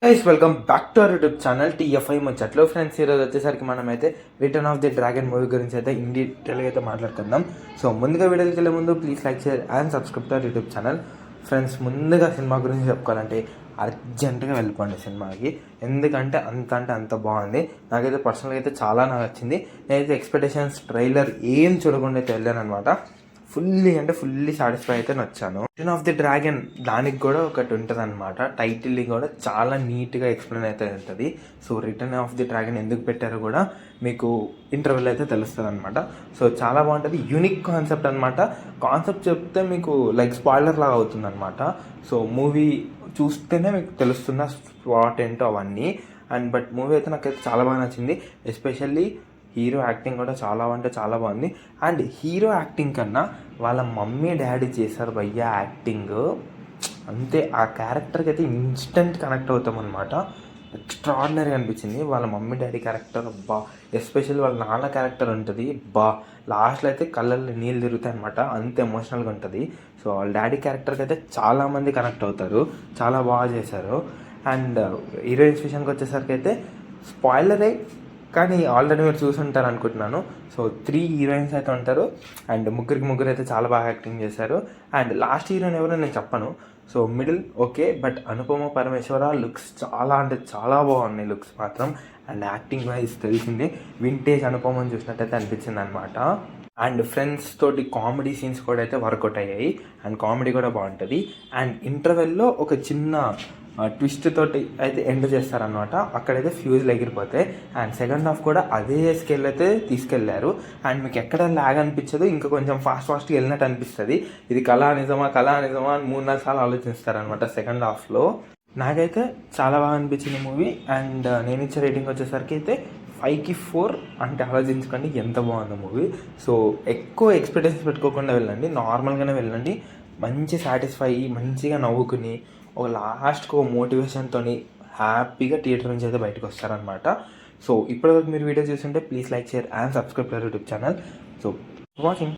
Guys welcome back to our YouTube channel TFI ముచ్చట్లు. Friends, ఈరోజు వచ్చేసరికి మనమైతే return of the dragon movie గురించి అయితే ఇన్ డీటెయిల్గా అయితే మాట్లాడుకుందాం. సో ముందుగా వీడియోకి వెళ్ళే ముందు please like share and subscribe to our YouTube channel. Friends, ముందుగా సినిమా గురించి చెప్పుకోవాలంటే అర్జెంటుగా వెళ్ళిపోండి సినిమాకి, ఎందుకంటే అంత బాగుంది. నాకైతే పర్సనల్గా అయితే చాలా నచ్చింది. నేనైతే ఎక్స్పెక్టేషన్స్ ట్రైలర్ ఏం చూడకుండా అయితే వెళ్ళాను అనమాట. ఫుల్లీ సాటిస్ఫై అయితే నచ్చాను. రిటర్న్ ఆఫ్ ది డ్రాగన్ దానికి కూడా ఒకటి ఉంటుంది అనమాట. టైటిల్ కూడా చాలా నీట్గా ఎక్స్ప్లెయిన్ అయితే ఉంటుంది. So return of the dragon ఎందుకు పెట్టారో కూడా మీకు ఇంటర్వ్యూలో అయితే తెలుస్తుంది అనమాట. సో చాలా బాగుంటుంది. యూనిక్ కాన్సెప్ట్ అనమాట. కాన్సెప్ట్ చెప్తే మీకు లైక్ స్పాయిలర్ లాగా అవుతుంది అనమాట. సో మూవీ చూస్తేనే మీకు తెలుస్తున్న స్పాట్ ఏంటో అవన్నీ. బట్ మూవీ అయితే నాకైతే చాలా బాగా నచ్చింది. ఎస్పెషల్లీ హీరో యాక్టింగ్ కూడా చాలా అంటే చాలా బాగుంది. అండ్ హీరో యాక్టింగ్ కన్నా వాళ్ళ మమ్మీ డాడీ చేశారు భయ్యా యాక్టింగ్, అంతే. ఆ క్యారెక్టర్కి అయితే ఇన్స్టెంట్ కనెక్ట్ అవుతాం అనమాట. ఎక్స్ట్రాడినరీ అనిపించింది వాళ్ళ మమ్మీ డాడీ క్యారెక్టర్. ఎస్పెషల్లీ వాళ్ళ నాన్న క్యారెక్టర్ ఉంటుంది. లాస్ట్లో అయితే కళ్ళల్లో నీళ్ళు తిరుగుతాయి అనమాట, అంత ఎమోషనల్గా ఉంటుంది. సో వాళ్ళ డాడీ క్యారెక్టర్కి అయితే చాలామంది కనెక్ట్ అవుతారు, చాలా బాగా చేశారు. అండ్ హీరోయిన్స్ విషయానికి వచ్చేసరికి అయితే స్పాయిలరే, కానీ ఆల్రెడీ మీరు చూసుంటారు అనుకుంటున్నాను. సో 3 హీరోయిన్స్ అయితే ఉంటారు. అండ్ ముగ్గురు అయితే చాలా బాగా యాక్టింగ్ చేశారు. అండ్ లాస్ట్ హీరోయిన్ ఎవరో నేను చెప్పను. So middle okay, but Anupama Parameshwara looks చాలా అంటే చాలా బాగున్నాయి లుక్స్ మాత్రం. అండ్ యాక్టింగ్ వైజ్ తెలిసింది, వింటేజ్ అనుపమని చూసినట్టయితే అనిపించింది అనమాట. అండ్ ఫ్రెండ్స్ తోటి కామెడీ సీన్స్ కూడా అయితే వర్కౌట్ అయ్యాయి. అండ్ కామెడీ కూడా బాగుంటుంది. అండ్ ఇంటర్వెల్లో ఒక చిన్న ట్విస్ట్ తోటి అయితే ఎండ్ చేస్తారనమాట. అక్కడైతే ఫ్యూజ్లు ఎగిరిపోతాయి. అండ్ సెకండ్ హాఫ్ కూడా అదే స్కేల్ అయితే తీసుకెళ్లారు. అండ్ మీకు ఎక్కడ ల్యాగ్ అనిపించదు, ఇంకా కొంచెం ఫాస్ట్గా వెళ్ళినట్టు అనిపిస్తుంది. ఇది కళా నిజమా అని 3-4 సార్లు ఆలోచిస్తారనమాట సెకండ్ హాఫ్లో. నాకైతే చాలా బాగా అనిపించింది మూవీ. అండ్ నేను ఇచ్చే రేటింగ్ వచ్చేసరికి అయితే 5కి 4. అంటే ఆలోచించుకోండి ఎంత బాగుంది మూవీ. సో ఎక్కువ ఎక్స్పెక్టేషన్స్ పెట్టుకోకుండా వెళ్ళండి, నార్మల్గానే వెళ్ళండి. మంచి సాటిస్ఫై, మంచిగా నవ్వుకుని ఒక లాస్ట్కి ఒక మోటివేషన్తో హ్యాపీగా థియేటర్ నుంచి అయితే బయటకు వస్తారనమాట. సో ఇప్పటివరకు మీరు వీడియో చూస్తుంటే please like share and subscribe to YouTube channel. So watching.